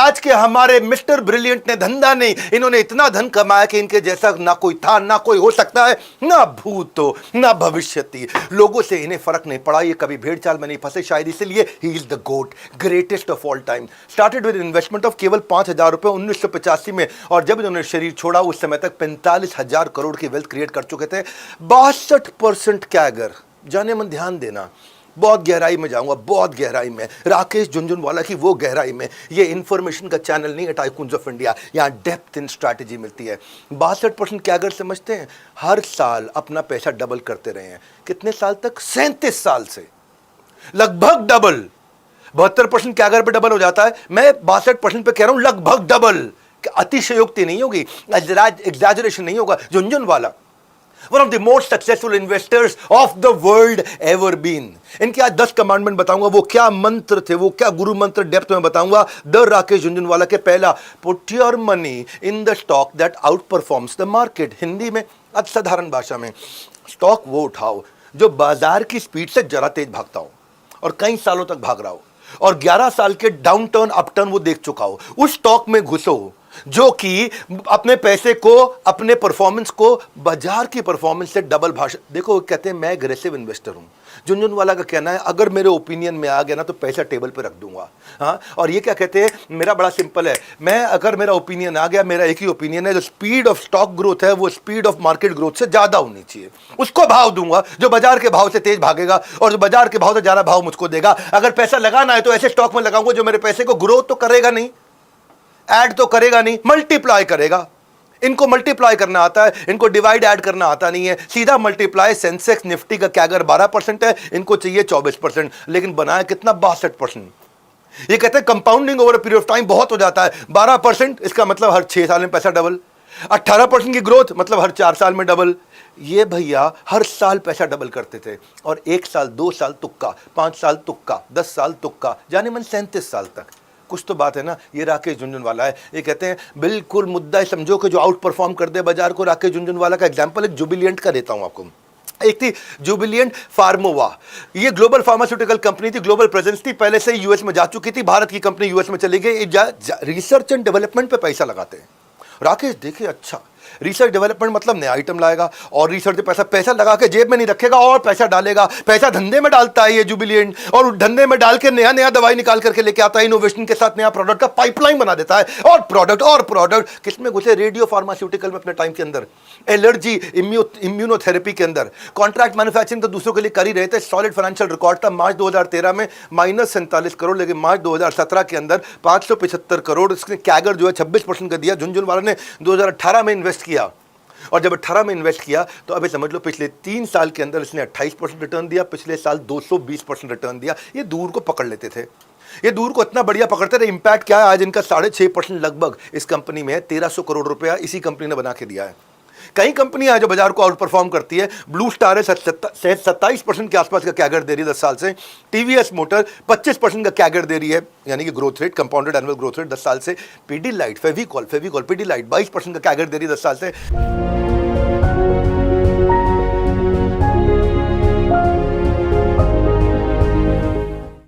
आज के हमारे मिस्टर ब्रिलियंट ने धंधा नहीं, इन्होंने इतना धन कमाया कि इनके जैसा ना कोई था, ना कोई हो सकता है, ना भूतो ना भविष्यति। लोगों से इन्हें फर्क नहीं पड़ा, ये कभी भेड़ चाल में नहीं फंसे, शायद इसलिए ही is the GOAT, greatest of all time. Started with investment of केवल 5,000 रुपए 1985 में, और जब इन्होंने शरीर छोड़ा उस समय तक 45,000 करोड़ की वेल्थ क्रिएट कर चुके थे। 62% कैगर। जाने मन ध्यान देना, बहुत गहराई में जाऊंगा, बहुत गहराई में, राकेश झुनझुनवाला की वो गहराई में। ये इंफॉर्मेशन का चैनल नहीं है टाइकून्स ऑफ इंडिया, यहाँ डेप्थ इन स्ट्रैटेजी मिलती है। 62% कैगर समझते हैं, हर साल अपना पैसा डबल करते रहे हैं। कितने साल तक? 37 साल से लगभग डबल। 72% कैगर पे डबल हो जाता है, मैं 62% पे कह रहा हूं लगभग डबल। अतिशयोक्ति नहीं होगी, एग्जैजरेशन नहीं होगा। Jhunjhunwala one of the most successful investors of the world ever been। इनके आज 10 कमांडमेंट बताऊंगा, वो क्या मंत्र थे, वो क्या गुरु मंत्र डेप्थ में बताऊंगा। द राकेश झुनझुनवाला के पहला, put your money in the stock that out performs the market. Hindi में साधारण भाषा में, स्टॉक वो उठाओ जो बाजार की स्पीड से जरा तेज भागता हो और कई सालों तक भाग रहा हो, और 11 साल के डाउन टर्न अप टर्न वो देख चुका हो। उस स्टॉक में घुसो जो कि अपने पैसे को, अपने परफॉर्मेंस को बाजार की परफॉर्मेंस से डबल भाषा। देखो, कहते हैं मैं एग्रेसिव इन्वेस्टर हूं। झुनझुनवाला का कहना है अगर मेरे ओपिनियन में आ गया ना तो पैसा टेबल पे रख दूंगा। हाँ, और ये क्या कहते हैं, मेरा बड़ा सिंपल है, मैं अगर मेरा ओपिनियन आ गया, मेरा एक ही ओपिनियन है, जो स्पीड ऑफ स्टॉक ग्रोथ है वो स्पीड ऑफ मार्केट ग्रोथ से ज्यादा होनी चाहिए। उसको भाव दूंगा जो बाजार के भाव से तेज भागेगा, और जो बाजार के भाव से ज्यादा भाव मुझको देगा। अगर पैसा लगाना है तो ऐसे स्टॉक में लगाऊंगा जो मेरे पैसे को ग्रोथ तो करेगा नहीं, ऐड तो करेगा नहीं, मल्टीप्लाई करेगा। इनको मल्टीप्लाई करना आता है, इनको डिवाइड ऐड करना आता नहीं है, सीधा मल्टीप्लाई। सेंसेक्स निफ्टी का कैगर 12% है, इनको चाहिए 24%, लेकिन बनाया कितना? 62%। ये कहते हैं compounding over period of time बहुत हो जाता है। 12% इसका मतलब हर 6 साल में पैसा डबल। 18% की ग्रोथ मतलब हर 4 साल में डबल। ये भैया हर साल पैसा डबल करते थे, और 1 साल 2 साल तुक्का, 5 साल तुक्का, 10 साल तुक्का, जाने मन 37 साल तक। कुछ तो बात है ना। ये राकेश झुनझुनवाला है, ये कहते हैं बिल्कुल मुद्दा है, समझो कि जो आउट परफॉर्म कर दे बाजार को। राकेश झुनझुनवाला का एग्जांपल एक जुबिलियंट का देता हूं आपको। एक थी जुबिलियंट फार्मोवा, ये ग्लोबल फार्मास्यूटिकल कंपनी थी, ग्लोबल प्रेजेंस थी, पहले से यूएस में जा चुकी थी। भारत की कंपनी यूएस में चली गई, रिसर्च एंड डेवलपमेंट पे पैसा लगाते हैं। राकेश देखे, अच्छा रिसर्च डेवलपमेंट मतलब नया आइटम लाएगा, और रिसर्च पैसा लगा के जेब में नहीं रखेगा और पैसा डालेगा। पैसा धंधे में डालता है ये जुबिलियंट, और धंधे में डाल के नया नया दवाई निकाल करके लेके आता है, इनोवेशन के साथ नया प्रोडक्ट का पाइपलाइन बना देता है, और प्रोडक्ट किसमें घुसे? रेडियो फार्मास्यूटिकल में अपने टाइम के अंदर, एलर्जी इम्यूनोथेरेपी के अंदर, कॉन्ट्रैक्ट मैन्युफैक्चरिंग तो दूसरों के लिए कर ही रहे थे। सॉलिड फाइनेंशियल रिकॉर्ड था मार्च 2013 में -47 करोड़, लेकिन मार्च 2017 के अंदर 575 करोड़। इसने कैगर जो है 26% का दिया। झुनझुनवाला ने 2018 में इन्वेस्ट किया, और जब 18 में इन्वेस्ट किया तो अभी समझ लो पिछले 3 साल के अंदर इसने 28% रिटर्न दिया, पिछले साल 220% रिटर्न दिया। ये दूर को पकड़ लेते थे, ये दूर को इतना बढ़िया पकड़ते थे। इंपैक्ट क्या है, आज इनका 6.5% लगभग इस कंपनी में है। 1300 करोड़ रुपया इसी कंपनी ने बना के दिया है। कई कंपनियां जो बाजार को आउट परफॉर्म करती है, ब्लू स्टार है 27% के आसपास का कैगर दे रही है 10 साल से। टीवीएस मोटर 25% का कैगर दे रही है, यानी कि growth rate, compounded annual growth rate 10 साल से। पीडीलाइट, फेविकॉल पीडीलाइट 22% का कैगर दे रही है 10 साल से।